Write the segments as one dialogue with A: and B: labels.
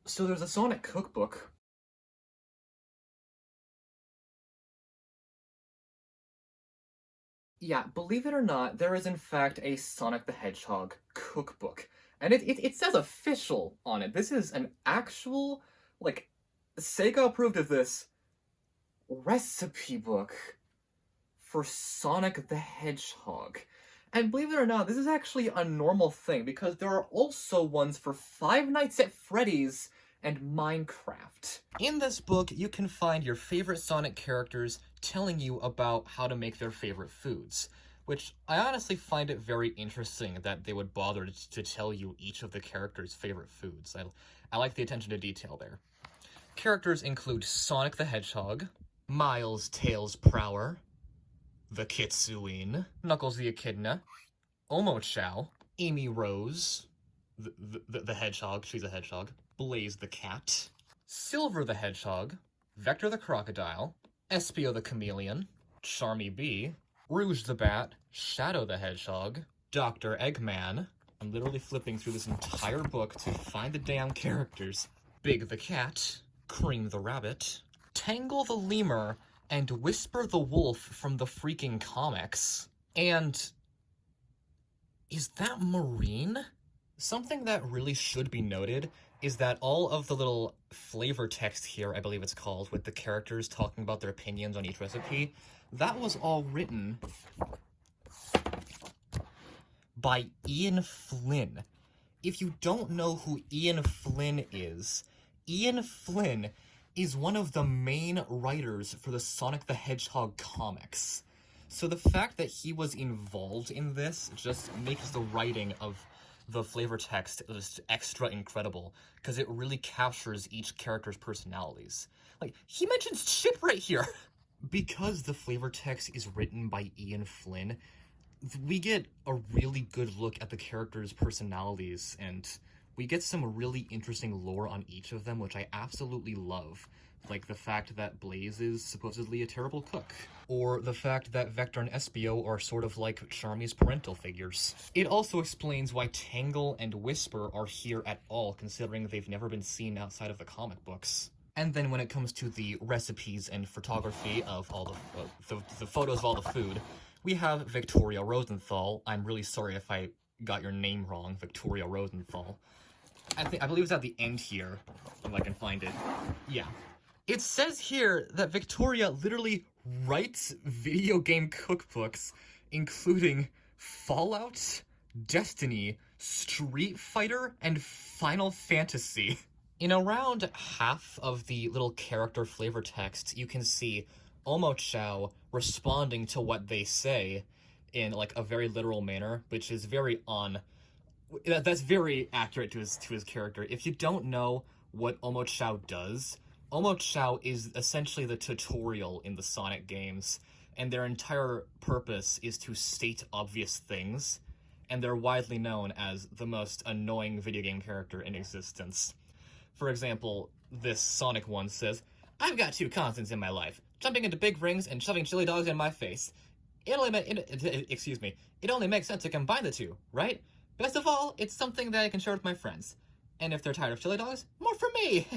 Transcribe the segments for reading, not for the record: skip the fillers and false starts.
A: So there's a Sonic cookbook. Yeah, believe it or not, there is in fact a Sonic the Hedgehog cookbook. And it says official on it. This is an actual, like, Sega approved of this recipe book for Sonic the Hedgehog. And believe it or not, this is actually a normal thing because there are also ones for Five Nights at Freddy's and Minecraft. In this book, you can find your favorite Sonic characters telling you about how to make their favorite foods, which I honestly find it very interesting that they would bother to tell you each of the characters' favorite foods. I like the attention to detail there. Characters include Sonic the Hedgehog, Miles Tails Prower, the Kitsune, Knuckles the Echidna, Omochao, Amy Rose, the Hedgehog, she's a hedgehog, Blaze the Cat, Silver the Hedgehog, Vector the Crocodile, Espio the Chameleon, Charmy Bee, Rouge the Bat, Shadow the Hedgehog, Dr. Eggman. I'm literally flipping through this entire book to find the damn characters. Big the Cat, Cream the Rabbit, Tangle the Lemur, and Whisper the Wolf from the freaking comics. And is that Marine? Something that really should be noted is that all of the little flavor text here, I believe it's called, with the characters talking about their opinions on each recipe, that was all written by Ian Flynn. If you don't know who Ian Flynn is one of the main writers for the Sonic the Hedgehog comics. So the fact that he was involved in this just makes the writing of the flavor text just extra incredible, because it really captures each character's personalities. Like, he mentions chip right here! Because the flavor text is written by Ian Flynn, we get a really good look at the characters' personalities, and we get some really interesting lore on each of them, which I absolutely love. Like the fact that Blaze is supposedly a terrible cook, or the fact that Vector and Espio are sort of like Charmy's parental figures. It also explains why Tangle and Whisper are here at all, considering they've never been seen outside of the comic books. And then when it comes to the recipes and photography of all the photos of all the food, we have Victoria Rosenthal. I'm really sorry if I got your name wrong, Victoria Rosenthal. I believe it's at the end here, if I can find it. Yeah. It says here that Victoria literally writes video game cookbooks, including Fallout, Destiny, Street Fighter, and Final Fantasy. In around half of the little character flavor text, you can see Omochao responding to what they say in like a very literal manner, which is very that's very accurate to his character. If you don't know what Omochao does, Omochao is essentially the tutorial in the Sonic games, and their entire purpose is to state obvious things, and they're widely known as the most annoying video game character in existence. For example, this Sonic one says, "I've got two constants in my life, jumping into big rings and shoving chili dogs in my face. It only makes sense to combine the two, right? Best of all, it's something that I can share with my friends. And if they're tired of chili dogs, more for me!"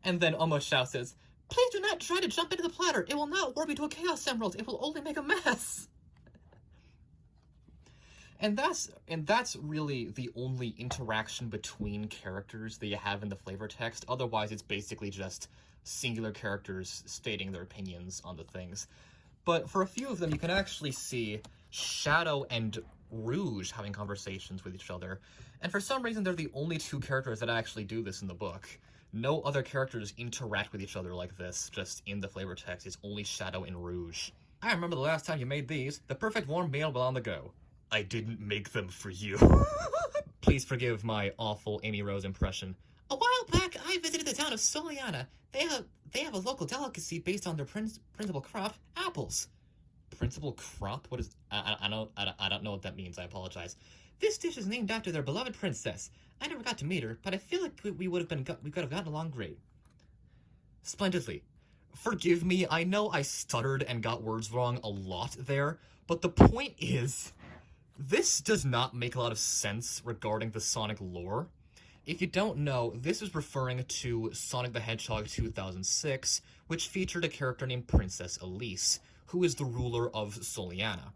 A: And then Omochao says, "Please do not try to jump into the platter. It will not warp you to a Chaos Emerald. It will only make a mess." And that's really the only interaction between characters that you have in the flavor text. Otherwise, it's basically just singular characters stating their opinions on the things. But for a few of them, you can actually see Shadow and Rouge having conversations with each other. And for some reason, they're the only two characters that actually do this in the book. No other characters interact with each other like this, just in the flavor text. It's only Shadow and Rouge. "I remember the last time you made these. The perfect warm meal while on the go. I didn't make them for you." Please forgive my awful Amy Rose impression. "A while back, I visited the town of Soliana. They have a local delicacy based on their principal crop, apples." Principal crop? What is... I don't know what that means. I apologize. "This dish is named after their beloved princess. I never got to meet her, but I feel like we could have gotten along great." Splendidly. Forgive me, I know I stuttered and got words wrong a lot there, but the point is, this does not make a lot of sense regarding the Sonic lore. If you don't know, this is referring to Sonic the Hedgehog 2006, which featured a character named Princess Elise, who is the ruler of Soliana.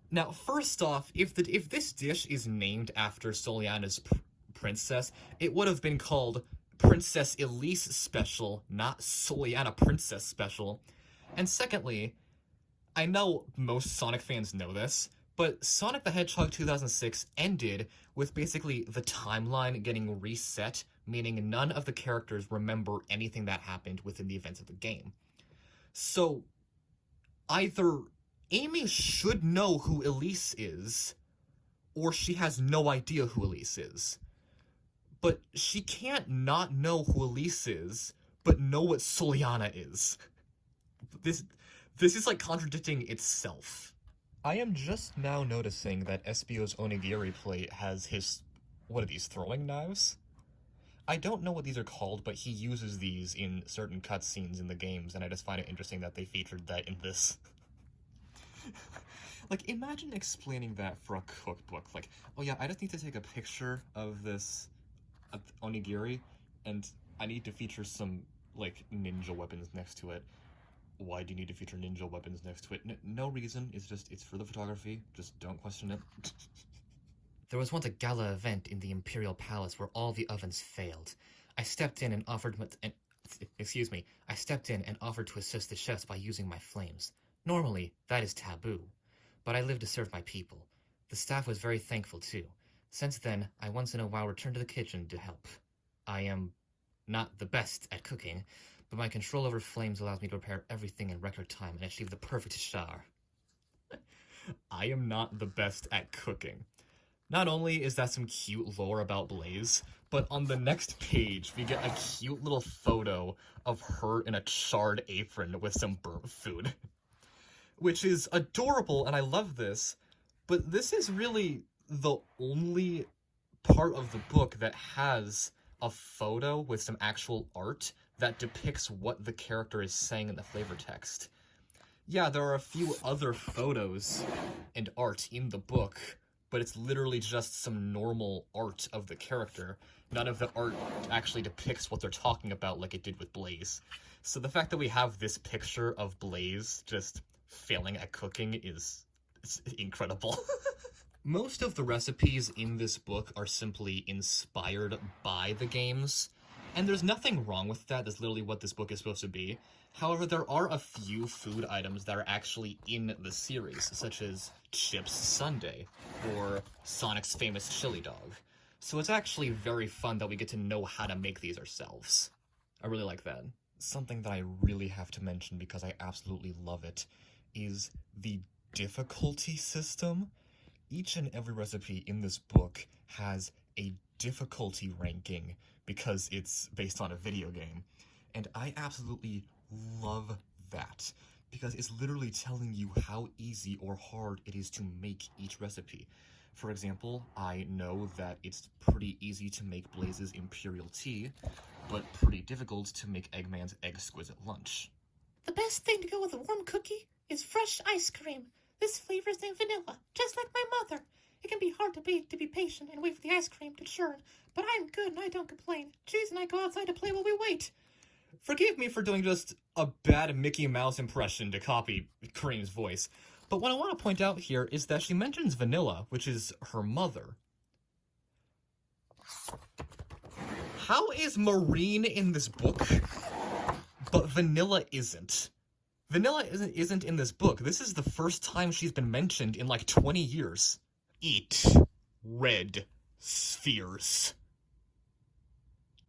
A: Now, first off, if this dish is named after Soliana's princess, it would have been called Princess Elise Special, not Soliana Princess Special. And secondly, I know most Sonic fans know this, but Sonic the Hedgehog 2006 ended with basically the timeline getting reset, meaning none of the characters remember anything that happened within the events of the game. So, either Amy should know who Elise is, or she has no idea who Elise is. But she can't not know who Elise is, but know what Soliana is. This is like contradicting itself. I am just now noticing that Espio's onigiri plate has his, what are these, throwing knives? I don't know what these are called, but he uses these in certain cutscenes in the games, and I just find it interesting that they featured that in this. Like, imagine explaining that for a cookbook. Like, oh yeah, I just need to take a picture of this onigiri, and I need to feature some, like, ninja weapons next to it. Why do you need to feature ninja weapons next to it? No reason. It's for the photography. Just don't question it. There was once a gala event in the Imperial Palace where all the ovens failed. I stepped in and offered to assist the chefs by using my flames. Normally, that is taboo, but I live to serve my people. The staff was very thankful too. Since then, I once in a while return to the kitchen to help. I am not the best at cooking, but my control over flames allows me to prepare everything in record time and achieve the perfect char. I am not the best at cooking. Not only is that some cute lore about Blaze, but on the next page, we get a cute little photo of her in a charred apron with some burnt food. Which is adorable, and I love this, but this is really the only part of the book that has a photo with some actual art that depicts what the character is saying in the flavor text. Yeah, there are a few other photos and art in the book, but it's literally just some normal art of the character. None of the art actually depicts what they're talking about like it did with Blaze. So the fact that we have this picture of Blaze just failing at cooking is incredible. Most of the recipes in this book are simply inspired by the games, and there's nothing wrong with that. That's literally what this book is supposed to be. However, there are a few food items that are actually in the series, such as Chips Sundae, or Sonic's famous chili dog. So it's actually very fun that we get to know how to make these ourselves. I really like that. Something that I really have to mention because I absolutely love it is the difficulty system. Each and every recipe in this book has a difficulty ranking because it's based on a video game. And I absolutely love that because it's literally telling you how easy or hard it is to make each recipe. For example, I know that it's pretty easy to make Blaze's Imperial Tea, but pretty difficult to make Eggman's Exquisite Lunch.
B: The best thing to go with a warm cookie is fresh ice cream. This flavor is named vanilla, just like my mother. It can be hard to be patient and wait for the ice cream to churn, but I'm good and I don't complain. Cheese and I go outside to play while we wait.
A: Forgive me for doing just a bad Mickey Mouse impression to copy Kareem's voice, but what I want to point out here is that she mentions vanilla, which is her mother. How is Marine in this book, but vanilla isn't? Vanilla isn't in this book. This is the first time she's been mentioned in like 20 years. Eat red spheres.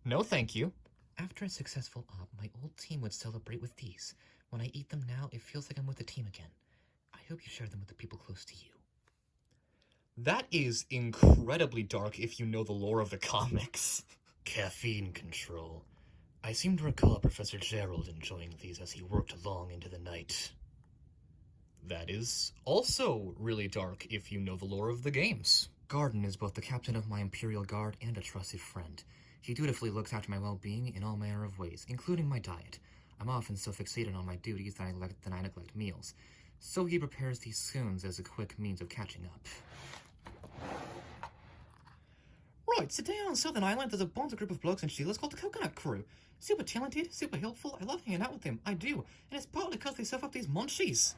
A: No, thank you.
B: After a successful op, my old team would celebrate with these. When I eat them now, it feels like I'm with the team again. I hope you share them with the people close to you.
A: That is incredibly dark if you know the lore of the comics.
B: Caffeine control. I seem to recall Professor Gerald enjoying these as he worked along into the night.
A: That is also really dark if you know the lore of the games.
B: Garden is both the captain of my Imperial Guard and a trusted friend. He dutifully looks after my well-being in all manner of ways, including my diet. I'm often so fixated on my duties that I neglect meals. So he prepares these scones as a quick means of catching up. Right, today on Southern Island, there's a bond group of blokes and Sheilas called the Coconut Crew. Super talented, super helpful, I love hanging out with them, I do. And it's partly because they serve up these munchies.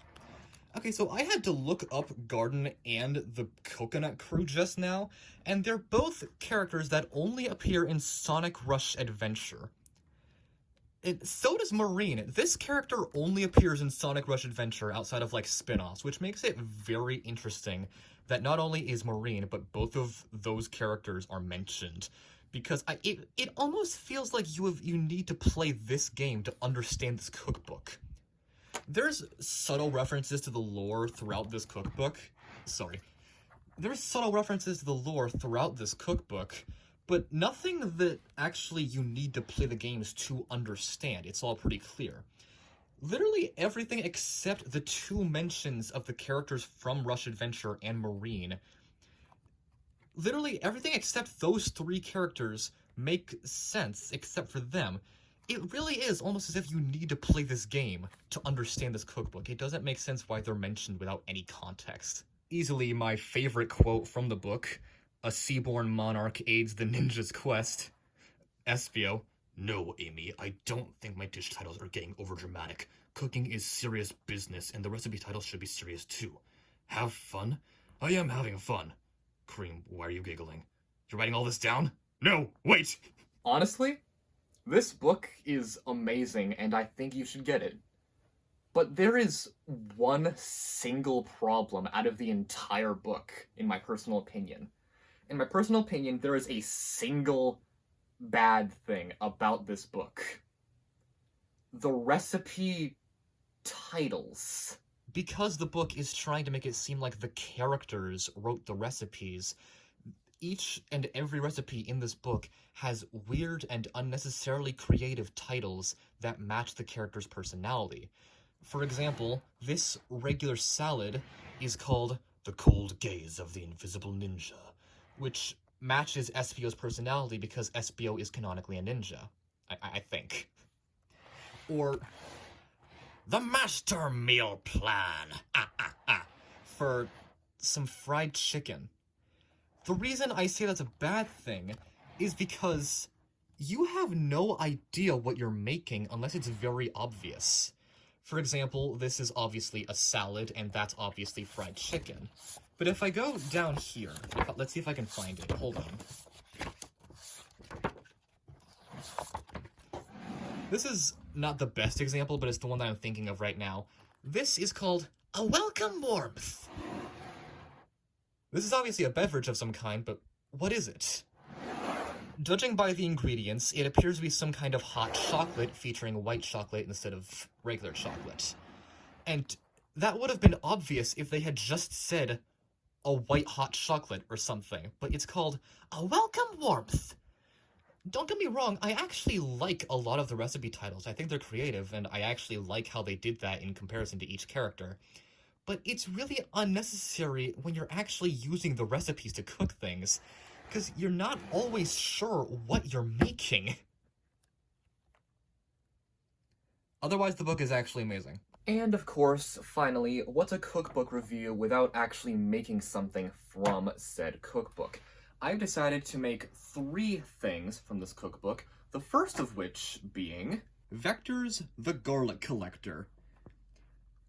A: Okay, so I had to look up Garden and the Coconut Crew just now, and they're both characters that only appear in Sonic Rush Adventure. So does Marine. This character only appears in Sonic Rush Adventure outside of, like, spin-offs, which makes it very interesting that not only is Marine, but both of those characters are mentioned. Because it almost feels like you need to play this game to understand this cookbook. There's subtle references to the lore throughout this cookbook. There's subtle references to the lore throughout this cookbook, but nothing that actually you need to play the games to understand. It's all pretty clear. Literally everything except the two mentions of the characters from Rush Adventure and Marine. Literally everything except those three characters make sense except for them. It really is almost as if you need to play this game to understand this cookbook. It doesn't make sense why they're mentioned without any context. Easily my favorite quote from the book: "A seaborn monarch aids the ninja's quest." Espio: "No, Amy, I don't think my dish titles are getting overdramatic. Cooking is serious business, and the recipe titles should be serious too. Have fun? I am having fun." Cream, why are you giggling? You're writing all this down? No, wait! Honestly, this book is amazing, and I think you should get it. But there is one single problem out of the entire book, in my personal opinion. In my personal opinion, there is a single bad thing about this book. The recipe titles. Because the book is trying to make it seem like the characters wrote the recipes, each and every recipe in this book has weird and unnecessarily creative titles that match the character's personality. For example, this regular salad is called "The Cold Gaze of the Invisible Ninja," which matches Espio's personality because Espio is canonically a ninja, I think. Or "The Master Meal Plan," for some fried chicken. The reason I say that's a bad thing is because you have no idea what you're making unless it's very obvious. For example, this is obviously a salad, and that's obviously fried chicken. But if I go down here, let's see if I can find it. Hold on. This is not the best example, but it's the one that I'm thinking of right now. This is called "A Welcome Warmth." This is obviously a beverage of some kind, but what is it? Judging by the ingredients, it appears to be some kind of hot chocolate featuring white chocolate instead of regular chocolate. And that would have been obvious if they had just said a white hot chocolate or something, but it's called "A Welcome Warmth." Don't get me wrong, I actually like a lot of the recipe titles. I think they're creative, and I actually like how they did that in comparison to each character. But it's really unnecessary when you're actually using the recipes to cook things, because you're not always sure what you're making. Otherwise, the book is actually amazing. And of course, finally, what's a cookbook review without actually making something from said cookbook? I've decided to make 3 things from this cookbook, the first of which being Vector's The Garlic Collector.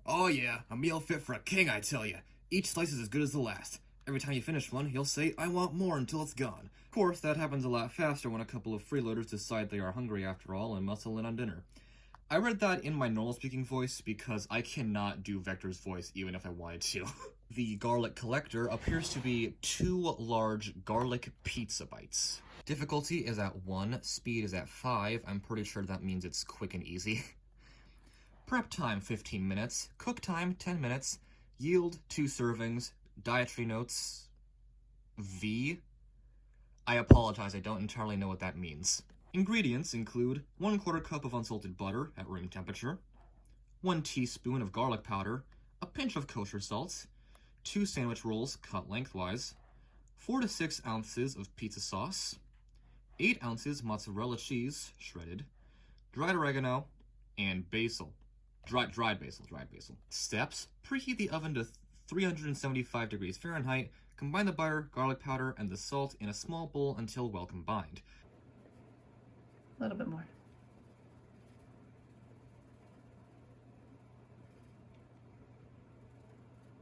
A: Oh yeah, a meal fit for a king, I tell ya. Each slice is as good as the last. Every time you finish one, he'll say, "I want more," until it's gone. Of course, that happens a lot faster when a couple of freeloaders decide they are hungry after all and muscle in on dinner. I read that in my normal speaking voice because I cannot do Vector's voice even if I wanted to. The Garlic Collector appears to be 2 large garlic pizza bites. Difficulty is at 1, speed is at 5, I'm pretty sure that means it's quick and easy. Prep time 15 minutes, cook time 10 minutes, yield 2 servings, dietary notes V. I apologize, I don't entirely know what that means. Ingredients include 1/4 cup of unsalted butter at room temperature, 1 teaspoon of garlic powder, a pinch of kosher salt, 2 sandwich rolls cut lengthwise, 4 to 6 ounces of pizza sauce, 8 ounces mozzarella cheese, shredded, dried oregano, and basil. Dried basil. Steps: preheat the oven to 375 degrees Fahrenheit, Combine the butter, garlic powder, and the salt in a small bowl until well combined.
C: A little bit more.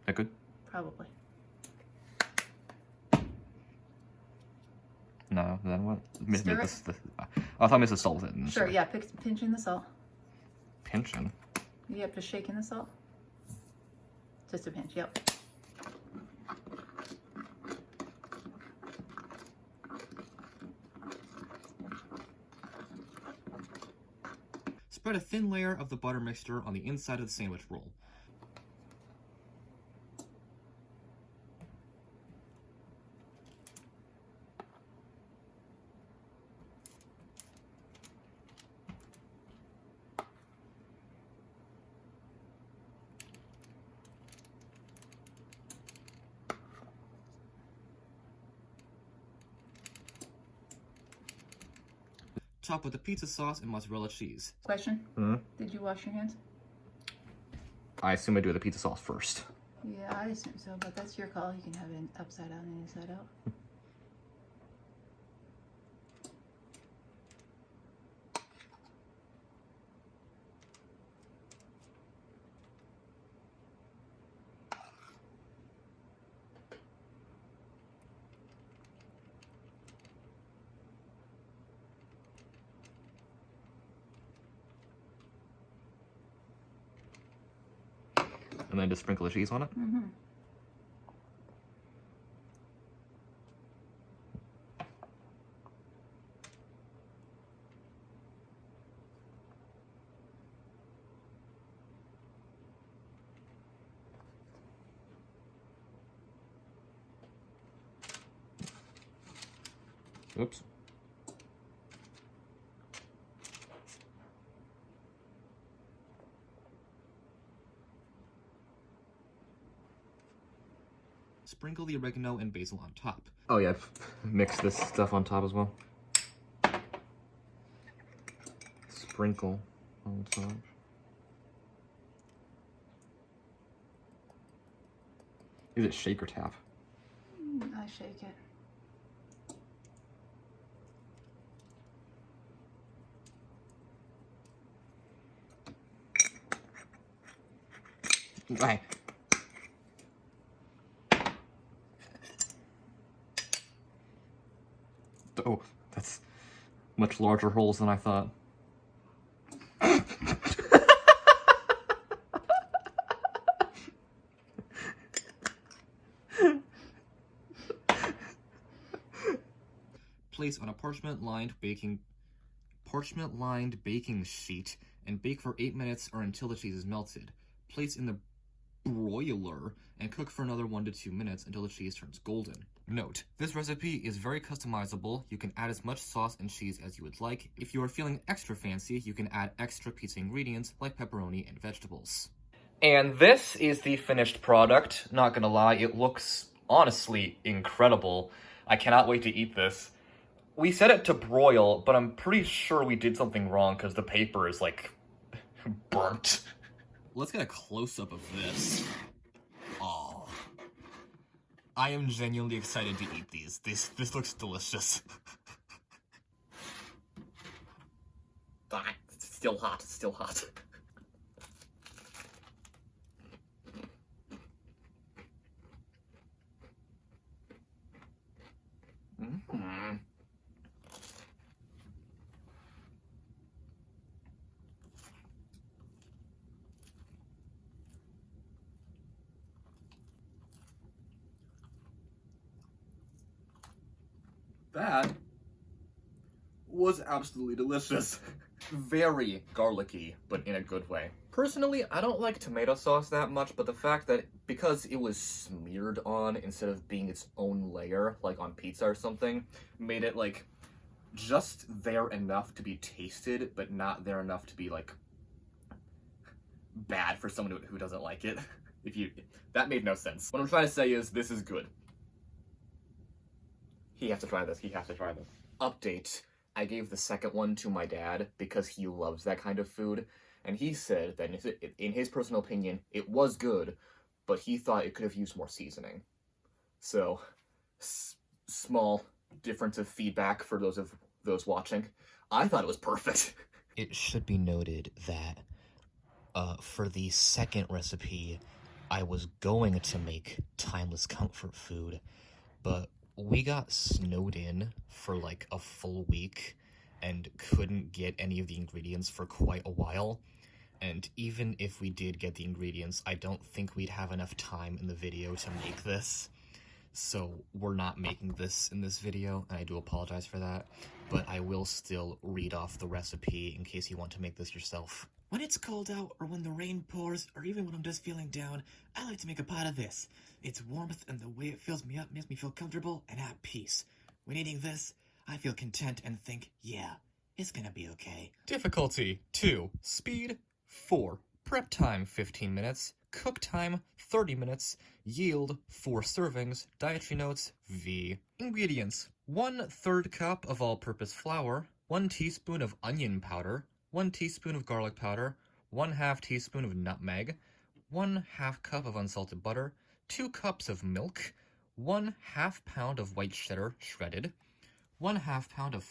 A: That good?
C: Probably.
A: No, then what?
C: Stir it.
A: I thought Mrs. Salt was it.
C: Sure, yeah, pinching the salt.
A: Pinching?
C: You have to shake in the salt? Just a pinch, yep.
A: Spread a thin layer of the butter mixture on the inside of the sandwich roll. Top with the pizza sauce and mozzarella cheese.
C: Question?
A: Hmm?
C: Did you wash your hands?
A: I assume I do the pizza sauce first.
C: Yeah, I assume so, but that's your call. You can have it upside down and inside out.
A: And then just sprinkle the cheese on it?
C: Mm-hmm.
A: Oops. Sprinkle the oregano and basil on top. Oh yeah, mix this stuff on top as well. Sprinkle on top. Is it shake or tap?
C: I shake it.
A: Right. Oh, that's much larger holes than I thought. Place on a parchment-lined baking sheet and bake for 8 minutes or until the cheese is melted. Place in the broiler and cook for another 1 to 2 minutes until the cheese turns golden. Note, this recipe is very customizable. You can add as much sauce and cheese as you would like. If you are feeling extra fancy, you can add extra pizza ingredients like pepperoni and vegetables. And this is the finished product. Not gonna lie, it looks honestly incredible. I cannot wait to eat this. We set it to broil, but I'm pretty sure we did something wrong because the paper is like burnt. Let's get a close-up of this. Oh. I am genuinely excited to eat these. This looks delicious. It's still hot, it's still hot. Mm-hmm. That was absolutely delicious. Very garlicky, but in a good way. Personally, I don't like tomato sauce that much, but the fact that because it was smeared on instead of being its own layer, like on pizza or something, made it like just there enough to be tasted, but not there enough to be like bad for someone who doesn't like it. That made no sense. What I'm trying to say is this is good. He has to try this. He has to try this. Update. I gave the second one to my dad because he loves that kind of food. And he said that in his personal opinion, it was good, but he thought it could have used more seasoning. So, small difference of feedback for those watching. I thought it was perfect. It should be noted that for the second recipe, I was going to make timeless comfort food, but we got snowed in for like a full week and couldn't get any of the ingredients for quite a while. And even if we did get the ingredients, I don't think we'd have enough time in the video to make this. So we're not making this in this video, and I do apologize for that. But I will still read off the recipe in case you want to make this yourself.
B: When it's cold out, or when the rain pours, or even when I'm just feeling down, I like to make a pot of this. Its warmth and the way it fills me up makes me feel comfortable and at peace. When eating this, I feel content and think, yeah, it's gonna be okay.
A: Difficulty 2. Speed 4. Prep time 15 minutes. Cook time 30 minutes. Yield 4 servings. Dietary notes V. Ingredients: 1/3 cup of all-purpose flour, 1 teaspoon of onion powder, 1 teaspoon of garlic powder, 1/2 teaspoon of nutmeg, 1/2 cup of unsalted butter, 2 cups of milk, 1/2 pound of white cheddar shredded, 1/2 pound of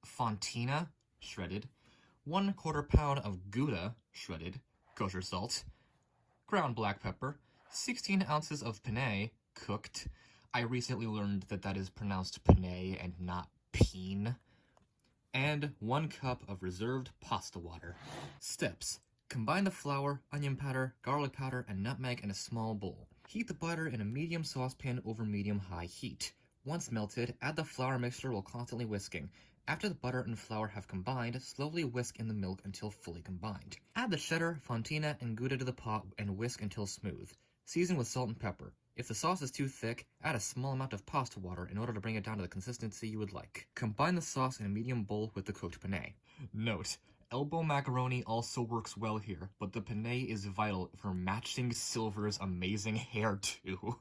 A: fontina shredded, 1/4 pound of Gouda shredded, kosher salt, ground black pepper, 16 ounces of penne cooked. I recently learned that that is pronounced penne and not peen. And 1 cup of reserved pasta water. Steps: combine the flour, onion powder, garlic powder, and nutmeg in a small bowl. Heat the butter in a medium saucepan over medium-high heat. Once melted, add the flour mixture while constantly whisking. After the butter and flour have combined, slowly whisk in the milk until fully combined. Add the cheddar, fontina, and Gouda to the pot and whisk until smooth. Season with salt and pepper. If the sauce is too thick, add a small amount of pasta water in order to bring it down to the consistency you would like. Combine the sauce in a medium bowl with the cooked penne. Note: elbow macaroni also works well here, but the penne is vital for matching Silver's amazing hair too.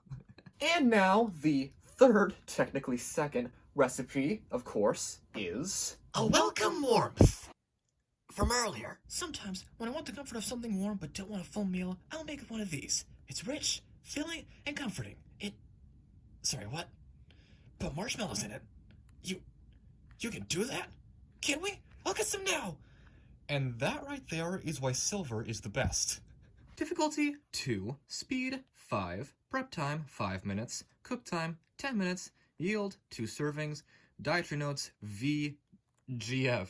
A: And now, the third, technically second, recipe, of course, is...
B: A welcome warmth! From earlier. Sometimes, when I want the comfort of something warm but don't want a full meal, I'll make one of these. It's rich, filling, and comforting. Sorry, what? Put marshmallows in it? You can do that? Can we? I'll get some now!
A: And that right there is why Silver is the best. Difficulty 2. Speed 5. Prep time 5 minutes. Cook time 10 minutes. Yield 2 servings. Dietary notes VGF.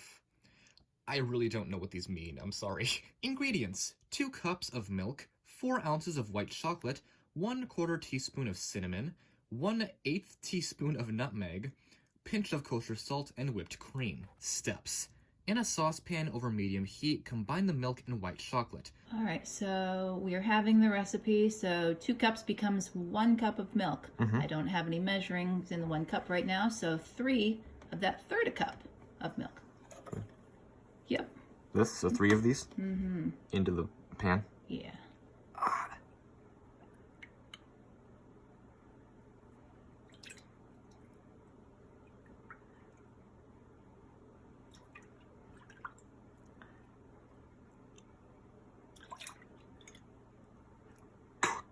A: I really don't know what these mean, I'm sorry. Ingredients: 2 cups of milk, 4 ounces of white chocolate, 1/4 teaspoon of cinnamon, 1/8 teaspoon of nutmeg, pinch of kosher salt, and whipped cream. Steps: in a saucepan over medium heat, combine the milk and white chocolate.
C: All right, so we are having the recipe. So 2 cups becomes 1 cup of milk. I don't have any measurings in the 1 cup right now, so 3 of that third a cup of milk.
A: Okay.
C: Yep.
A: So 3 of these? Into the pan?
C: Yeah.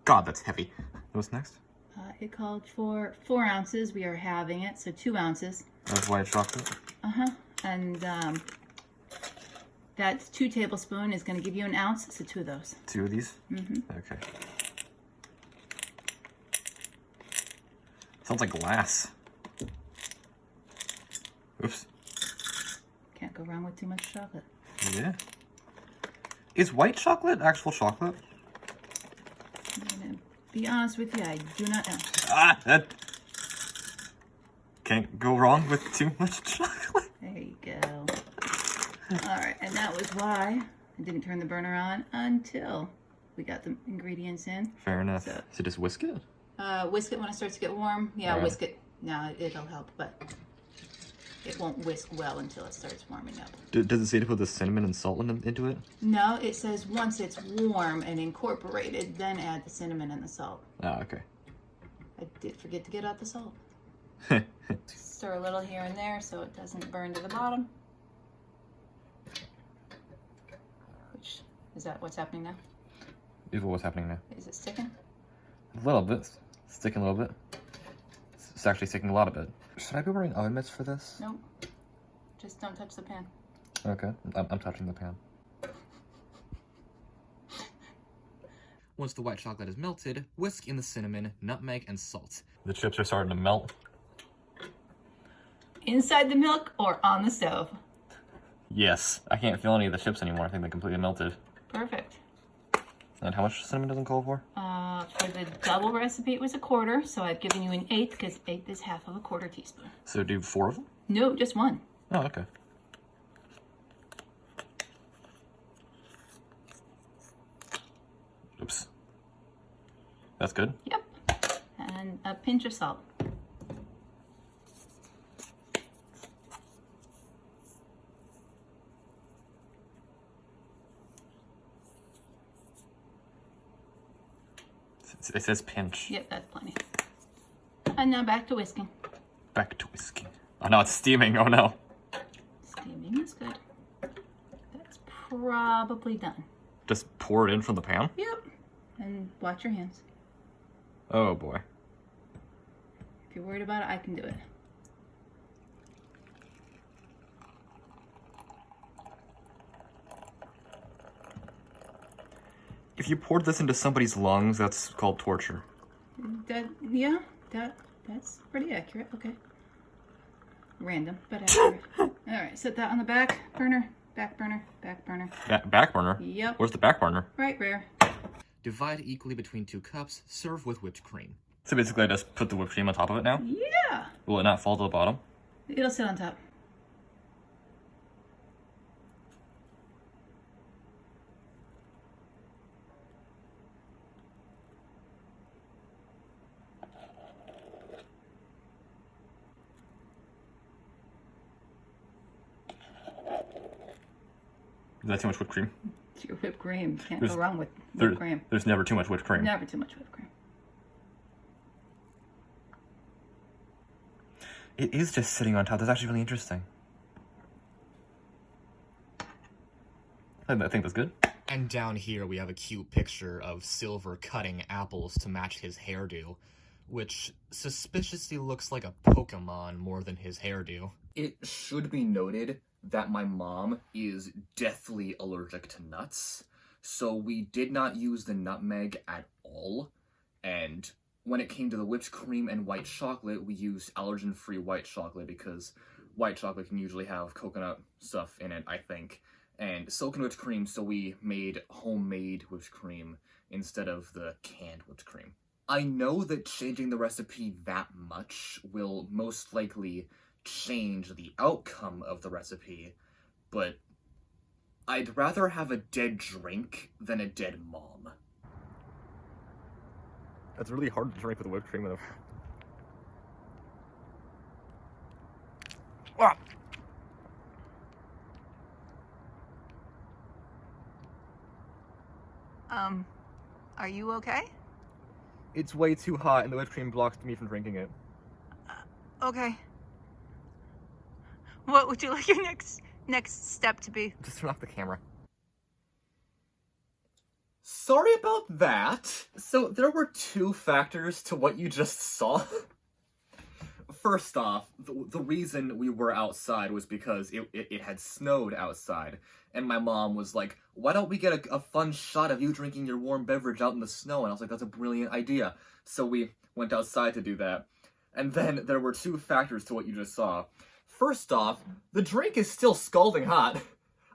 A: God, that's heavy. What's next?
C: It called for 4 ounces. We are having it, so 2 ounces.
A: Of white chocolate?
C: And that's 2 tablespoons is going to give you 1 ounce, so 2 of those.
A: 2 of these? Okay. Sounds like glass. Oops.
C: Can't go wrong with too much chocolate.
A: Yeah. Is white chocolate actual chocolate?
C: I'm going to be honest with you, I do not know.
A: That can't go wrong with too much chocolate.
C: There you go. Alright, and that was why I didn't turn the burner on until we got the ingredients in.
A: Fair enough. So just whisk it?
C: Whisk it when it starts to get warm. Yeah,
A: Alright.
C: whisk it. Now it'll help, but it won't whisk well until it starts warming up.
A: Does it say to put the cinnamon and salt into it?
C: No, it says once it's warm and incorporated, then add the cinnamon and the salt.
A: Oh, okay.
C: I did forget to get out the salt. Stir a little here and there so it doesn't burn to the bottom. Which, is that what's happening now?
A: Is what's happening now.
C: Is it sticking?
A: A little bit. Sticking a little bit. It's actually sticking a lot of it. Should I be wearing oven mitts for this?
C: Nope. Just don't touch the pan.
A: Okay, I'm touching the pan. Once the white chocolate is melted, whisk in the cinnamon, nutmeg, and salt. The chips are starting to melt.
C: Inside the milk or on the stove?
A: Yes. I can't feel any of the chips anymore. I think they completely melted.
C: Perfect.
A: And how much cinnamon does it call for?
C: For the double recipe, it was 1/4, so I've given you an 1/8 because 1/8 is half of a 1/4 teaspoon.
A: So do 4 of them?
C: No, just 1.
A: Oh, okay. Oops. That's good?
C: Yep. And a pinch of salt.
A: It says pinch.
C: Yep, that's plenty. And now back to whisking.
A: Back to whisking. Oh no, it's steaming. Oh no.
C: Steaming is good. That's probably done.
A: Just pour it in from the pan?
C: Yep. And watch your hands.
A: Oh boy.
C: If you're worried about it, I can do it.
A: If you poured this into somebody's lungs, that's called torture.
C: That's pretty accurate. Okay. Random, but accurate. All right, set that on the back burner. Back burner. Back burner.
A: Back burner?
C: Yep.
A: Where's the back burner?
C: Right where?
A: Divide equally between 2 cups. Serve with whipped cream. So basically I just put the whipped cream on top of it now?
C: Yeah.
A: Will it not fall to the bottom?
C: It'll sit on top.
A: Is that too much whipped cream?
C: It's your whipped cream. Can't go wrong with whipped cream.
A: There's never too much whipped cream.
C: Never too much whipped cream.
A: It is just sitting on top. That's actually really interesting. I think that's good. And down here we have a cute picture of Silver cutting apples to match his hairdo, which suspiciously looks like a Pokemon more than his hairdo. It should be noted that my mom is deathly allergic to nuts, so we did not use the nutmeg at all, and when it came to the whipped cream and white chocolate, we used allergen-free white chocolate because white chocolate can usually have coconut stuff in it, I think, and so can whipped cream, so we made homemade whipped cream instead of the canned whipped cream. I know that changing the recipe that much will most likely change the outcome of the recipe, but I'd rather have a dead drink than a dead mom. That's really hard to drink with whipped cream.
C: Are you okay?
A: It's way too hot and the whipped cream blocks me from drinking it.
C: Okay. What would you like your next step to be?
A: Just turn off the camera. Sorry about that. So there were 2 factors to what you just saw. First off, the reason we were outside was because it had snowed outside. And my mom was like, why don't we get a fun shot of you drinking your warm beverage out in the snow? And I was like, that's a brilliant idea. So we went outside to do that. And then there were 2 factors to what you just saw. First off, the drink is still scalding hot.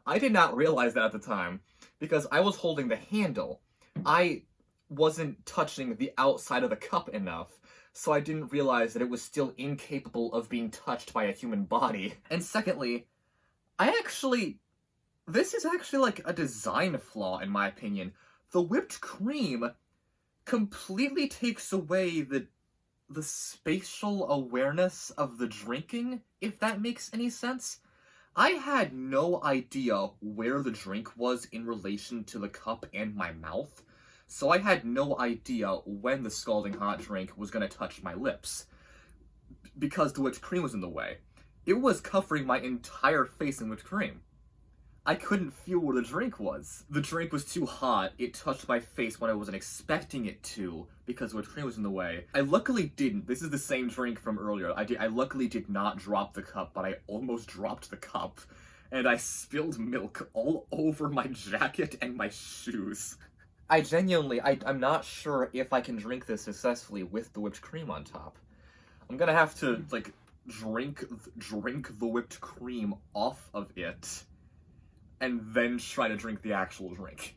A: I did not realize that at the time, because I was holding the handle. I wasn't touching the outside of the cup enough, so I didn't realize that it was still incapable of being touched by a human body. And secondly, this is actually like a design flaw in my opinion. The whipped cream completely takes away the spatial awareness of the drinking, if that makes any sense. I had no idea where the drink was in relation to the cup and my mouth, so I had no idea when the scalding hot drink was going to touch my lips, because the whipped cream was in the way. It was covering my entire face in whipped cream. I couldn't feel where the drink was. The drink was too hot. It touched my face when I wasn't expecting it to, because the whipped cream was in the way. I luckily didn't. This is the same drink from earlier. I luckily did not drop the cup, but I almost dropped the cup. And I spilled milk all over my jacket and my shoes. I'm not sure if I can drink this successfully with the whipped cream on top. I'm gonna have to, like, drink the whipped cream off of it, and then try to drink the actual drink.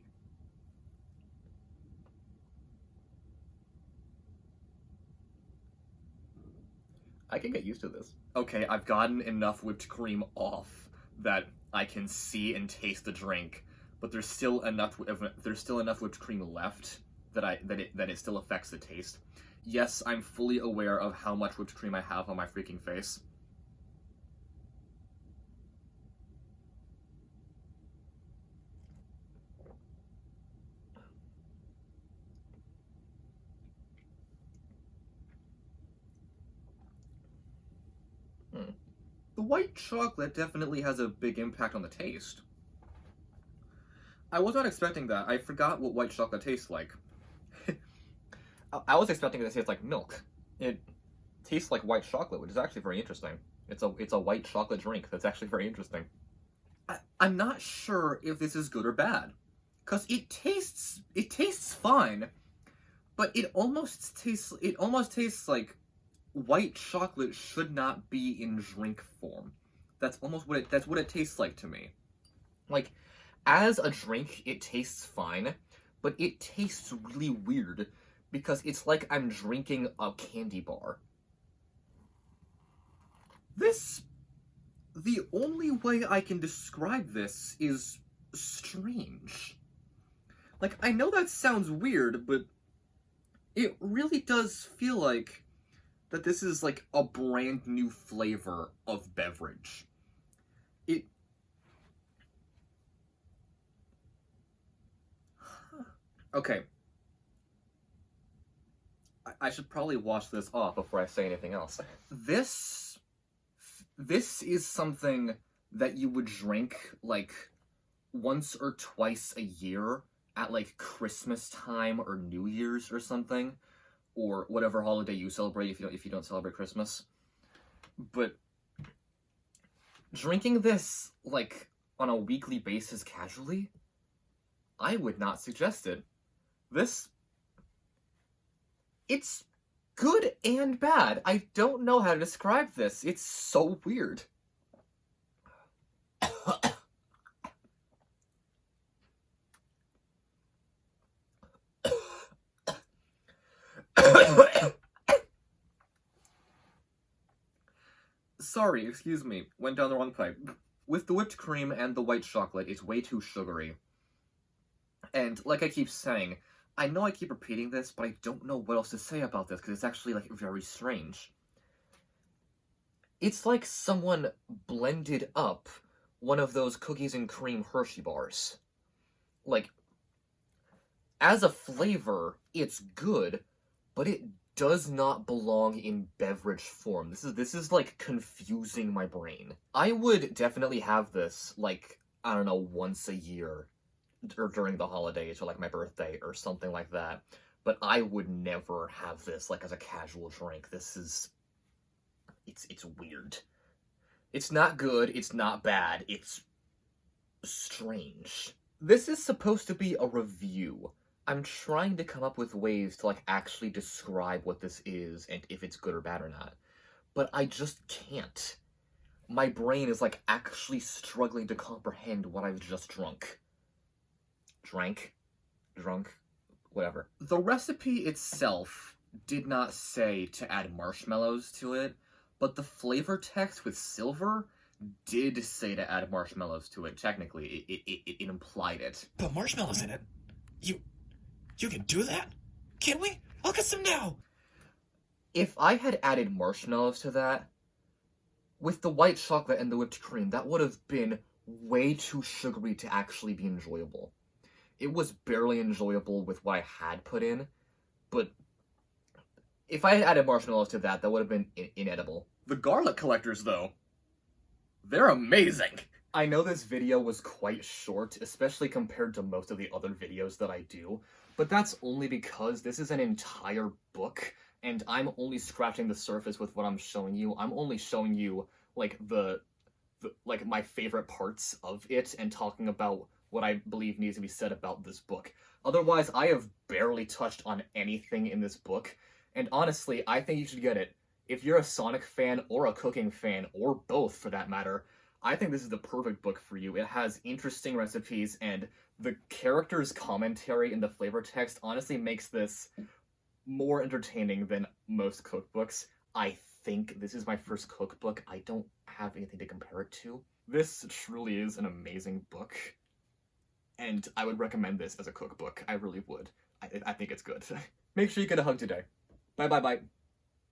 A: I can get used to this. Okay, I've gotten enough whipped cream off that I can see and taste the drink, but there's still enough whipped cream left that it still affects the taste. Yes, I'm fully aware of how much whipped cream I have on my freaking face. The white chocolate definitely has a big impact on the taste. I was not expecting that. I forgot what white chocolate tastes like. I was expecting it to taste like milk. It tastes like white chocolate, which is actually very interesting. It's a white chocolate drink that's actually very interesting. I'm not sure if this is good or bad, cause it tastes fine, but it almost tastes like white chocolate should not be in drink form. That's what it tastes like to me. Like, as a drink, it tastes fine, but it tastes really weird because it's like I'm drinking a candy bar. The only way I can describe this is strange. Like, I know that sounds weird, but it really does feel like that this is like a brand new flavor of beverage. Okay. I should probably wash this off before I say anything else. This is something that you would drink like once or twice a year at like Christmas time or New Year's or something, or whatever holiday you celebrate if you don't celebrate Christmas. But drinking this like on a weekly basis casually, I would not suggest it. It's good and bad. I don't know how to describe this. It's so weird. Sorry, excuse me. Went down the wrong pipe. With the whipped cream and the white chocolate, it's way too sugary. And like I keep saying, I know I keep repeating this, but I don't know what else to say about this because it's actually like very strange. It's like someone blended up one of those cookies and cream Hershey bars. Like, as a flavor, it's good, but it does not belong in beverage form. This is like confusing my brain. I would definitely have this like, I don't know, once a year or during the holidays or like my birthday or something like that. But I would never have this like as a casual drink. It's weird. It's not good, it's not bad, it's strange. This is supposed to be a review. I'm trying to come up with ways to like actually describe what this is and if it's good or bad or not. But I just can't. My brain is like actually struggling to comprehend what I've just drunk. Drunk, whatever. The recipe itself did not say to add marshmallows to it, but the flavor text with silver did say to add marshmallows to it. Technically, it implied it.
B: Put marshmallows in it? You can do that? Can we? I'll get some now!
A: If I had added marshmallows to that, with the white chocolate and the whipped cream, that would have been way too sugary to actually be enjoyable. It was barely enjoyable with what I had put in, but if I had added marshmallows to that, that would have been inedible. The garlic collectors, though, they're amazing! I know this video was quite short, especially compared to most of the other videos that I do, but that's only because this is an entire book, and I'm only scratching the surface with what I'm showing you. I'm only showing you, like, like, my favorite parts of it, and talking about what I believe needs to be said about this book. Otherwise, I have barely touched on anything in this book, and honestly, I think you should get it. If you're a Sonic fan, or a cooking fan, or both for that matter, I think this is the perfect book for you. It has interesting recipes, and the character's commentary in the flavor text honestly makes this more entertaining than most cookbooks. I think this is my first cookbook. I don't have anything to compare it to. This truly is an amazing book, and I would recommend this as a cookbook. I really would. I think it's good. Make sure you get a hug today. Bye bye bye.